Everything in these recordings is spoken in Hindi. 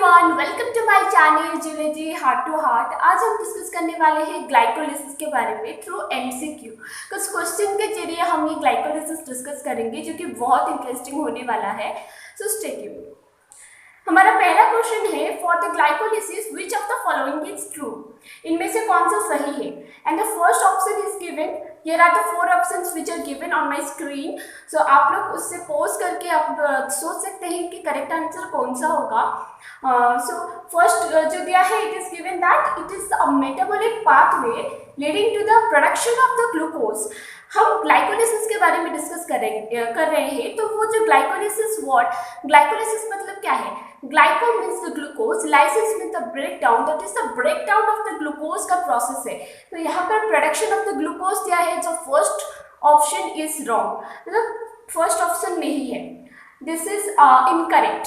Everyone, welcome to my channel geology heart to heart. आज हम डिस्कस करने वाले हैं ग्लाइकोलिसिस के बारे में थ्रू एमसीक्यू। कुछ क्वेश्चन के जरिए हम ये ग्लाइकोलिसिस डिस्कस करेंगे जो कि बहुत इंटरेस्टिंग होने वाला है। So stay tuned. हमारा पहला क्वेश्चन है, for the glycolysis which of the following is true. इनमें से कौन सा सही है? And the first option is given, here are the four options which are given on my screen. So आप लोग उससे पॉज करके आप सोच सकते हैं कि करेक्ट आंसर कौन सा होगा। सो फर्स्ट जो दिया है, it is given that it is a metabolic pathway leading to the production of the glucose. हम ग्लाइकोलिसिस के बारे में डिस्कस कर रहे हैं। तो वो जो ग्लाइकोलिसिस ग्लाइकोलिसिस मतलब क्या है? Glyco means the glucose, lysis means the break down, that is the break down of the glucose का प्रोसेस है। तो यहाँ पर प्रोडक्शन ऑफ द ग्लूकोज दिया है, जो फर्स्ट ऑप्शन इज रॉन्ग, मतलब फर्स्ट ऑप्शन नहीं है, दिस इज इनकरेक्ट।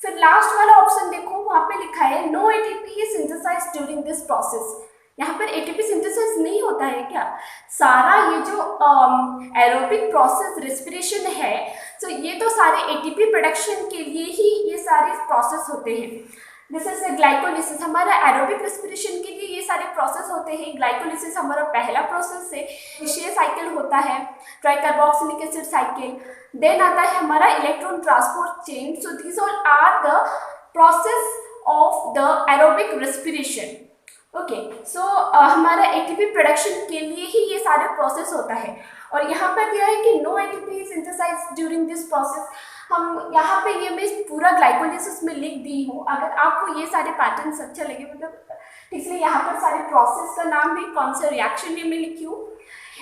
फिर लास्ट वाला ऑप्शन देखो, वहाँ पे लिखा है no ATP is synthesized during this process. यहाँ पर एटीपी सिंथेसिस नहीं होता है क्या? सारा ये जो एरोबिक प्रोसेस रेस्पिरेशन है, तो ये तो सारे एटीपी प्रोडक्शन के लिए ही ये सारे प्रोसेस होते हैं। दिस इज ग्लाइकोलिसिस, हमारा एरोबिक रेस्पिरेशन के लिए ये सारे प्रोसेस होते हैं। ग्लाइकोलिसिस हमारा पहला प्रोसेस है, निष्क्रिय साइकिल होता है, ट्राइकार्बोक्सिलिक एसिड साइकिल। देन आता है हमारा electron transport chain. So this all are the process of the aerobic respiration. Okay, so हमारा एटीपी प्रोडक्शन के लिए ही ये सारे प्रोसेस होता है। और यहाँ पर दिया है कि no ATP synthesized during this process. हम यहाँ पे ये मैं पूरा ग्लाइकोलिसिस में लिख दी हूँ। अगर आपको ये सारे पैटर्न्स अच्छे लगे, मतलब इसलिए यहाँ पर सारे प्रोसेस का नाम भी, कौन सा रिएक्शन ये मैं लिखी हूँ।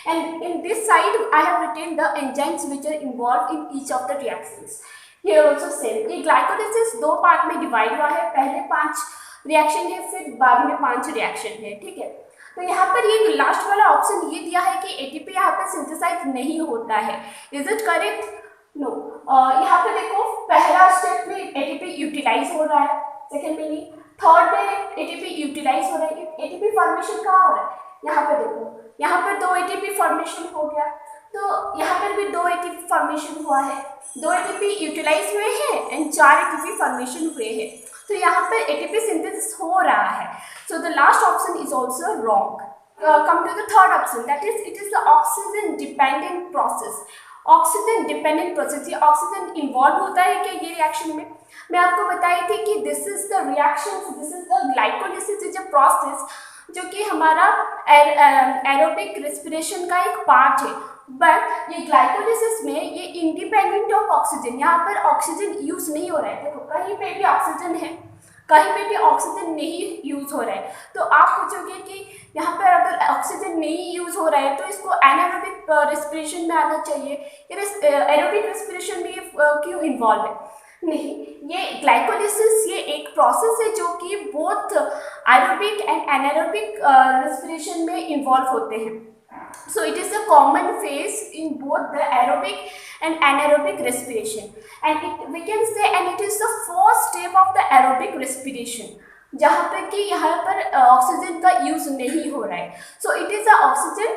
And in this side I have written the enzymes which are involve in each of the reactions. Here also same. ये ग्लाइकोलिसिस दो पार्ट में डिवाइड हुआ है, पहले 5 रिएक्शन है, फिर बाद में 5 रिएक्शन है, ठीक है। तो यहाँ पर ये लास्ट वाला ऑप्शन ये दिया है कि एटीपी यहाँ पर सिंथेसाइज नहीं होता है। Is it correct? नो। यहाँ पे देखो, पहला स्टेप में एटीपी यूटिलाइज हो रहा है, सेकेंड में नहीं, थर्ड में एटीपी यूटिलाइज हो रहा है। एटीपी फॉर्मेशन कहाँ हो रहा है? यहाँ पे देखो, यहाँ पर 2 एटीपी फॉर्मेशन हो गया, तो यहाँ पर भी 2 एटीपी फॉर्मेशन हुआ है, 2 एटीपी यूटिलाइज हुए हैं एंड 4 एटीपी फॉर्मेशन हुए हैं। तो यहाँ पर एटीपी सिंथेसिस हो रहा है। So the last option is also wrong. Come to the third option, that is it is the oxygen dependent process. Oxygen dependent process, ये ऑक्सीजन इन्वॉल्व होता है क्या ये रिएक्शन में? मैं आपको बताई थी कि this is the reaction, this is the glycolysis is a process जो कि हमारा एरोबिक रेस्पिरेशन का एक पार्ट है। बट ये ग्लाइकोलिसिस में ये इंडिपेंडेंट ऑफ ऑक्सीजन, यहाँ पर ऑक्सीजन यूज नहीं हो रहा है। देखो, कहीं पे भी ऑक्सीजन है, कहीं पे भी ऑक्सीजन नहीं यूज हो रहा है। तो आप पूछोगे कि यहाँ पर अगर ऑक्सीजन नहीं यूज हो रहा है तो इसको एनारोबिक रेस्पिरेशन में आना चाहिए, एरोबिक रेस्पिरेशन में ये क्यों इन्वॉल्व है? नहीं, ये ग्लाइकोलिसिस ये एक प्रोसेस है जो कि both aerobic and anaerobic respiration में इन्वॉल्व होते हैं। So it is a common phase in both the aerobic and anaerobic respiration, and we can say and it is the first step of the aerobic respiration, जहाँ पे कि यहाँ पर ऑक्सीजन का यूज नहीं हो रहा है। So it is a oxygen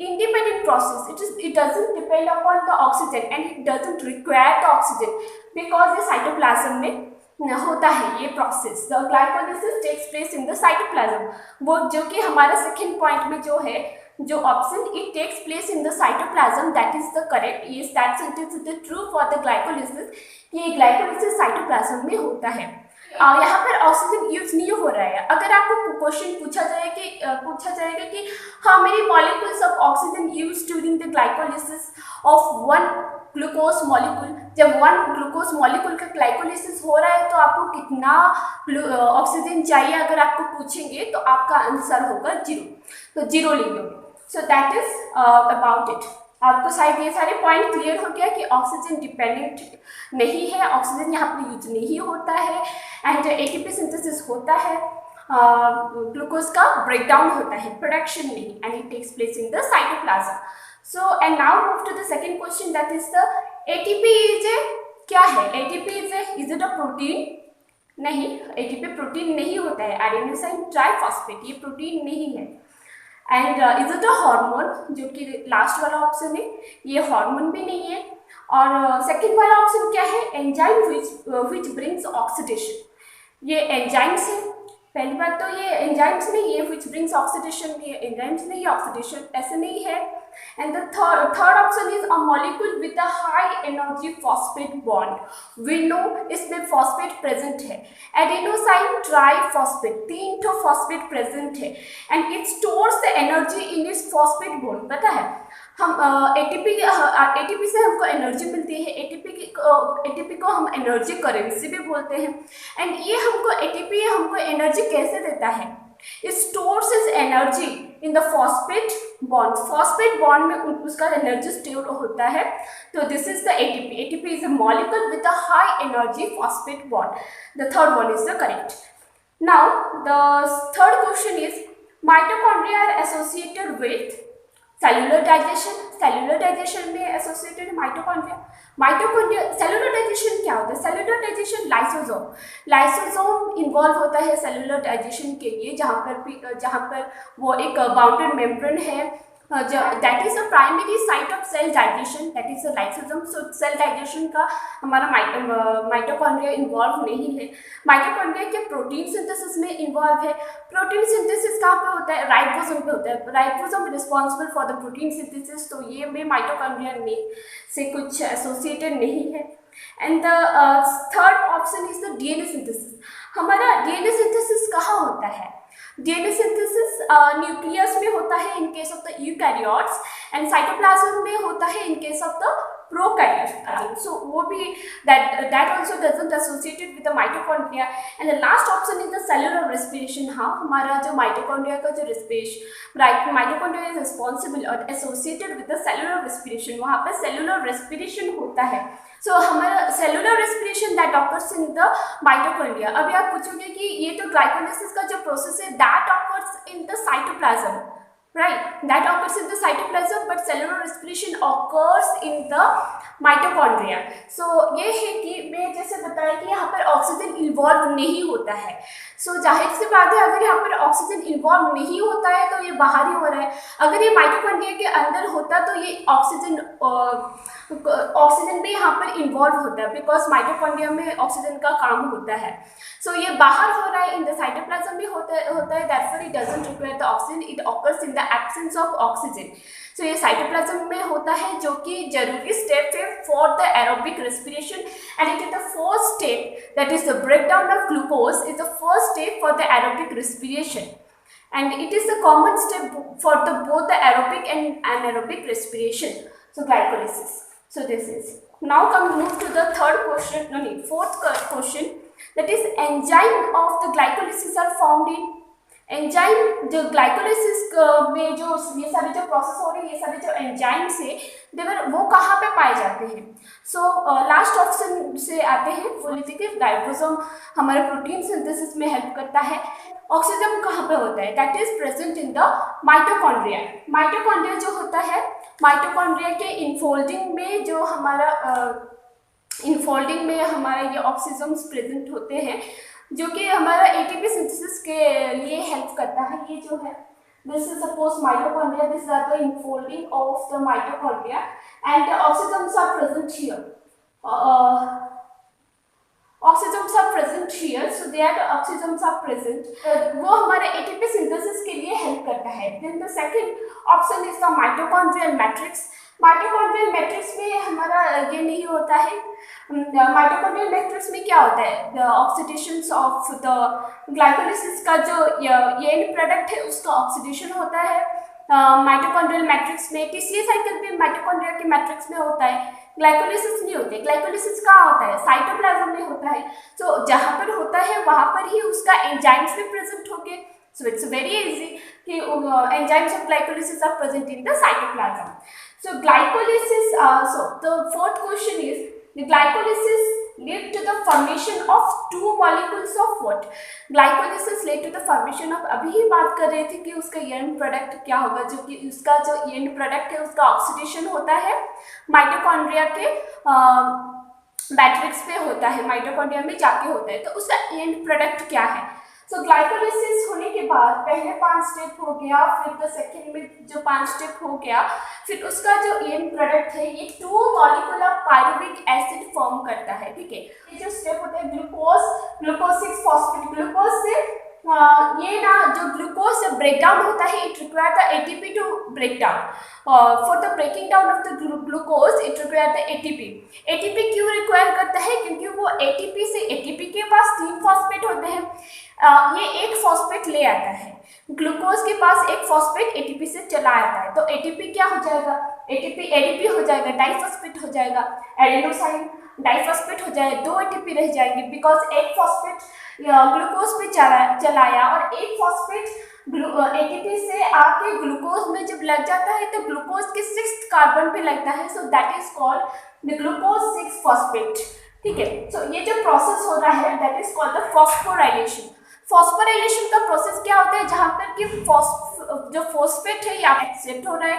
independent process. It doesn't depend upon the oxygen and it doesn't require the oxygen because ये साइटोप्लाज्म में होता है ये process. The glycolysis takes place in the cytoplasm, वो जो कि हमारा सेकेंड पॉइंट में जो है, जो option it takes place in the cytoplasm, that is the correct. Yes, that's it is the true for the glycolysis. ये ग्लाइकोलिसिस साइटोप्लाज्म में होता है। यहाँ पर ऑक्सीजन यूज नहीं हो रहा है। अगर आपको क्वेश्चन पूछा जाएगा कि हाँ मेरी molecules of oxygen use during the glycolysis of 1 glucose molecule, जब 1 ग्लूकोज मॉलिक्यूल का ग्लाइकोलिसिस हो रहा है तो आपको कितना ऑक्सीजन चाहिए अगर आपको पूछेंगे तो आपका आंसर होगा 0, तो 0 ले लो। So that is about it. आपको शायद ये सारे पॉइंट क्लियर हो गया कि ऑक्सीजन डिपेंडेंट नहीं है, ऑक्सीजन यहाँ पर यूज नहीं होता है एंड एटीपी सिंथेसिस होता है, ग्लूकोज का ब्रेकडाउन होता है, प्रोडक्शन नहीं, and it takes place in the cytoplasm. So and now move to the second question, that is the ATP is a क्या है? ATP is it a protein? नहीं, एटीपी प्रोटीन नहीं होता है। एडेनोसिन ट्राइफॉस्फेट ये प्रोटीन नहीं है। And is it a hormone, जो कि लास्ट वाला ऑप्शन है, ये हार्मोन भी नहीं है। और सेकंड वाला ऑप्शन क्या है? एंजाइम विच ब्रिंग्स ऑक्सीडेशन, ये एंजाइम्स है। पहली बात तो ये एंजाइम्स नहीं है विच ब्रिंग्स ऑक्सीडेशन, ये एंजाइम्स नहीं है, ऑक्सीडेशन ऐसे नहीं है। And the third option is a molecule with a high energy phosphate bond. We know इसमें फॉस्फेट प्रेजेंट है, एडेनोसाइन ट्राइफॉस्फेट, 3 ठो फॉस्फेट प्रेजेंट है and it stores the energy in its phosphate bond. पता है हम एटीपी से हमको एनर्जी मिलती है, एटीपी को हम एनर्जी करेंसी भी बोलते हैं। एंड ये एटीपी हमको एनर्जी कैसे देता है? It stores is energy in the phosphate bond. Phosphate bond में उसका एनर्जी स्टोर होता है, तो this is the ATP. ATP is a molecule with a high energy phosphate bond. The third one is the correct. Now the third question is mitochondria are associated with cellular digestion. Cellular digestion में एसोसिएटेड है माइटोकॉन्ड्रिया। सेलुलर डाइजेशन क्या होता है? सेलुलर डाइजेशन लाइसोसोम इन्वॉल्व होता है सेलुलर डाइजेशन के लिए, जहाँ पर वो एक बाउंडेड मेम्ब्रेन है, that is the primary site of cell digestion, that is the lysosome. So cell digestion का हमारा माइटोकॉन्ड्रिया इन्वॉल्व नहीं है। माइटोकॉन्ड्रिया के प्रोटीन सिंथेसिस में इन्वॉल्व है। प्रोटीन सिंथेसिस कहाँ पे होता है? राइबोसोम पे होता है। Ribosome responsible for the protein synthesis, तो ये में माइटोकॉन्ड्रिया से कुछ एसोसिएटेड नहीं है। And the third option is the DNA synthesis. हमारा डीएनए सिंथेसिस कहाँ होता है? डीएनए सिंथेसिस न्यूक्लियस में होता है in case of the eukaryotes, and cytoplasm में होता है in case of the prokaryotes. So वो भी that also doesn't associated with the mitochondria. And the last option is the cellular respiration। हाँ, हमारा जो माइटोकॉन्ड्रिया का जो respiration, माइटोकॉन्ड्रिया इज रिस्पॉन्सिबल और associated with the cellular respiration. वहाँ पर सेलुलर रेस्पिरेशन होता है। सो हमारा cellular respiration that occurs in the mitochondria. अभी आप पूछोगे कि ये तो ग्लाइकोलाइसिस का जो प्रोसेस है that occurs in the cytoplasm, right? That occurs in the cytoplasm, but cellular respiration occurs in the mitochondria. So ये है कि मैं जैसे बताया कि यहाँ पर ऑक्सीजन इन्वॉल्व नहीं होता है। सो जाहिर सी बात है, अगर यहाँ पर ऑक्सीजन इन्वॉल्व नहीं होता है तो ये बाहर ही हो रहा है। अगर ये माइटोकॉन्ड्रिया के अंदर होता तो ये ऑक्सीजन भी यहाँ पर इन्वॉल्व होता है, बिकॉज माइटोकॉन्ड्रिया में ऑक्सीजन का काम होता है। सो ये बाहर हो रहा है, इन द साइटोप्लाज्म में होता है, therefore it doesn't require the oxygen, it occurs in the absence of oxygen. So ये साइटोप्लाज्म में होता है, जो कि जरूरी स्टेप है for the aerobic respiration, and it is the first step, that is the breakdown of glucose is the first step for the aerobic respiration, and it is the common step for both the aerobic and anaerobic respiration. So glycolysis. So this is now move to the fourth question, that is enzyme of the glycolysis are found in enzyme. जो ग्लाइकोलाइसिस में जो ये सारे जो प्रोसेस हो रहे हैं, ये सारे जो एंजाइम्स है वो कहाँ पे पाए जाते हैं? सो लास्ट ऑप्शन से आते हैं, वो लेते हैं राइबोसोम हमारे प्रोटीन सिंथेसिस में हेल्प करता है। ऑक्सीजन कहाँ पे होता है? That is present in the mitochondria. Mitochondria जो होता है, माइटोकॉन्ड्रिया के इनफोल्डिंग में जो हमारा इनफोल्डिंग में हमारा ये ऑक्सीजन्स प्रेजेंट होते हैं, जो कि हमारा एटीपी सिंथेसिस के लिए हेल्प करता है। ये जो है, this is suppose mitochondria, this are the infolding of the mitochondria and oxygens are present here, oxygens are present here, so that oxygens are present, वो हमारे एटीपी सिंथेसिस के लिए हेल्प करता है। Then the second option is the mitochondrial matrix. Mitochondrial matrix में हमारा ये नहीं होता है। माइटोकॉन्ड्रियल मैट्रिक्स में क्या होता है? The oxidation of the glycolysis का जो एंड प्रोडक्ट है उसका ऑक्सीडेशन होता है माइटोकॉन्ड्रियल मैट्रिक्स में। टीसीए साइकिल भी माइटोकॉन्ड्रिया के मैट्रिक्स में होता है, ग्लाइकोलाइसिस नहीं होते। ग्लाइकोलाइसिस कहाँ होता है? साइटोप्लाज्म में होता है। तो जहाँ पर होता है वहाँ पर ही उसका एंजाइम्स भी प्रेजेंट होंगे। So it's very easy कि enzymes of glycolysis are present in the cytoplasm. So glycolysis. So the fourth question is the glycolysis lead to the formation of two molecules of what? Glycolysis lead to the formation of, अभी ही बात कर रहे थे कि उसका end product क्या होगा, जो कि उसका जो end product है उसका ऑक्सीडेशन होता है माइटोकॉन्ड्रिया के मैट्रिक्स पे होता है, माइटोकॉन्ड्रिया में जाके होता है। तो उसका end product क्या है? सो ग्लाइकोलिसिस होने के बाद पहले 5 स्टेप हो गया, फिर द सेकेंड में जो 5 स्टेप हो गया, फिर उसका जो एंड प्रोडक्ट है ये 2 मॉलिक्यूलर पायरुविक एसिड फॉर्म करता है, ठीक है। ये जो स्टेप होता है ग्लूकोज 6 फॉस्फेट, ग्लूकोज से ये ना जो ग्लूकोज से ब्रेक डाउन होता है, it require the ATP to break down, for the breaking down of the glucose it require the ATP. ATP क्यों रिक्वायर करता है? क्योंकि वो एटीपी से, एटीपी के पास 3 फॉस्फेट होते हैं, ये एक फॉस्फेट ले आता है, ग्लूकोज के पास एक फॉस्फेट एटीपी से चला आता है, तो एटीपी क्या हो जाएगा, एडीपी हो जाएगा, डाइफॉस्फेट हो जाएगा, एडेनोसाइन डाइफॉस्फेट हो जाएगा, 2 एटीपी रह जाएंगे, बिकॉज एक फॉस्फेट ग्लूकोज पे चलाया और एक फॉस्फेट एटीपी से आके ग्लूकोज में जब लग जाता है तो ग्लूकोज के 6th कार्बन पे लगता है, सो that is called the glucose 6 phosphate, ठीक है। सो ये जो प्रोसेस हो रहा है that is called the phosphorylation. Phosphorylation का प्रोसेस क्या होता है? जहाँ पर कि जो फॉस्फेट है या एक्सेप्ट हो रहा है,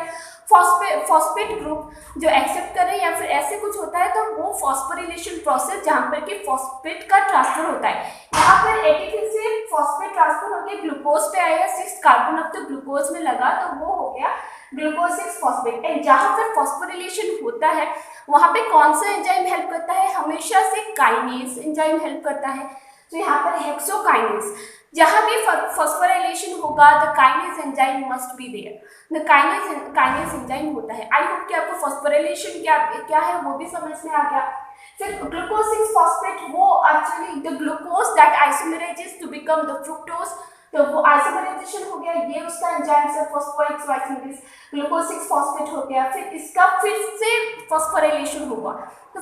फॉस्फेट ग्रुप जो एक्सेप्ट कर रहे हैं या फिर ऐसे कुछ होता है, तो वो फॉस्फोराइलेशन प्रोसेस जहाँ पर कि फॉस्फेट का ट्रांसफर होता है। यहाँ पर एटीपी से फॉस्फेट ट्रांसफर होकर ग्लूकोज पे आया, 6 कार्बन ऑफ द ग्लूकोज में लगा, तो वो हो गया ग्लूकोज 6 फॉस्फेट। एंड जहाँ पर फॉस्फोराइलेशन होता है वहाँ पे कौन सा एंजाइम हेल्प करता है? हमेशा से काइनेज एंजाइम हेल्प करता है। तो यहाँ पर हेक्सोकाइनेज, जहाँ भी फॉस्फोराइलेशन होगा the kinase enzyme must be there, the kinase enzyme होता है। आई होप कि आपको फॉस्फोराइलेशन क्या है वो भी समझ में आ गया। फिर ग्लूकोज 6 फॉस्फेट, वो actually the glucose that isomerises to become the fructose, तो वो आइसोमराइजेशन हो गया, ये उसका एंजाइम से फॉस्फोएक्सोआइसोमेरेज, ग्लूकोज 6 फॉस्फेट हो गया, फिर इसका फिर से फॉस्फोराइलेशन होगा। तो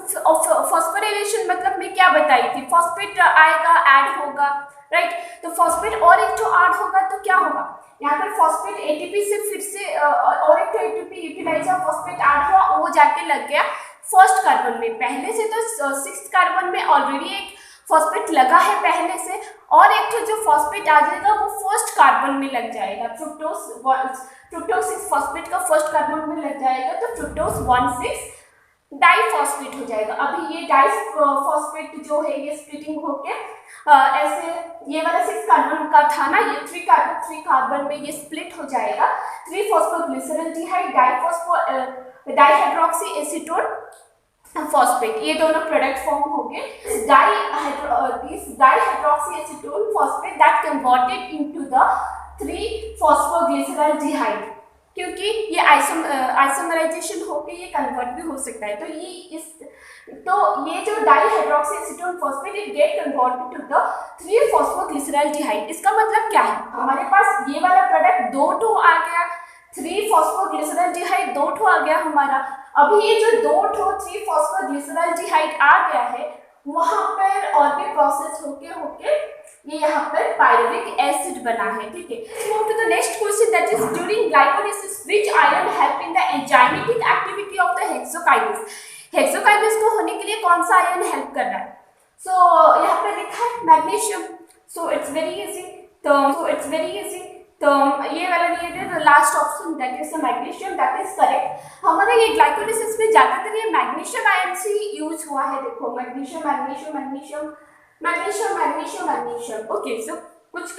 फॉस्फोराइलेशन मतलब मैं क्या बताई थी, फॉस्फेट आएगा, ऐड होगा, राइट। तो फॉस्फेट और एक जो ऐड होगा तो क्या होगा, यहाँ पर फॉस्फेट एटीपी से फिर से और एक एटीपी यूटिलाइज हुआ, फॉस्फेट ऐड हुआ, वो जाके लग गया फर्स्ट कार्बन में। पहले से तो 6th कार्बन में ऑलरेडी एक फॉस्फेट लगा है पहले से, और एक तो जो फॉस्फेट आ जाएगा वो फर्स्ट कार्बन में लग जाएगा, फ्रुक्टोज 6 फॉस्फेट का फर्स्ट कार्बन में लग जाएगा, तो फ्रुक्टोज 1,6 डाइफॉस्फेट हो जाएगा। अभी ये डाइफॉस्फेट जो है ये स्प्लिटिंग होके ऐसे ये वाला 6 कार्बन का था ना, ये 3 कार्बन में ये स्प्लिट हो जाएगा, 3-फॉस्फोग्लिसरॉल्डिहाइड डाइहाइड्रोक्सी एसीटोन फॉस्फेट, ये दोनों प्रोडक्ट फॉर्म हो गए dihydroxy acetone phosphate that converted into the three phosphoglyceraldehyde, क्योंकि ये आइसोमराइजेशन होकर ये कन्वर्ट भी हो सकता है। तो ये जो dihydroxy acetone phosphate it get converted to the three phosphoglyceraldehyde. इसका मतलब क्या है, हमारे पास ये वाला प्रोडक्ट 2 आ गया, 3-फॉस्फोग्लिसरॉल्डिहाइड 2 आ गया हमारा। अभी ये जो 2 3-फॉस्फोग्लिसरॉल्डिहाइड आ गया है, वहां पर और भी प्रोसेस होके ये यहाँ पर पायरुविक एसिड बना है, ठीक है। Move to the next question that is during glycolysis which ion help in the enzymatic activity of the hexokinase. Hexokinase को होने के लिए कौन सा आयन हेल्प कर रहा है? सो यहाँ पे लिखा है magnesium, so it's very easy, तो ये वाला नहीं है, last option that is the magnesium, that is correct. हमारे ये ग्लाइकोलिसिस में ज्यादातर ये मैग्नीशियम आयन से यूज हुआ है, देखो मैग्नीशियम, ओके। सो कुछ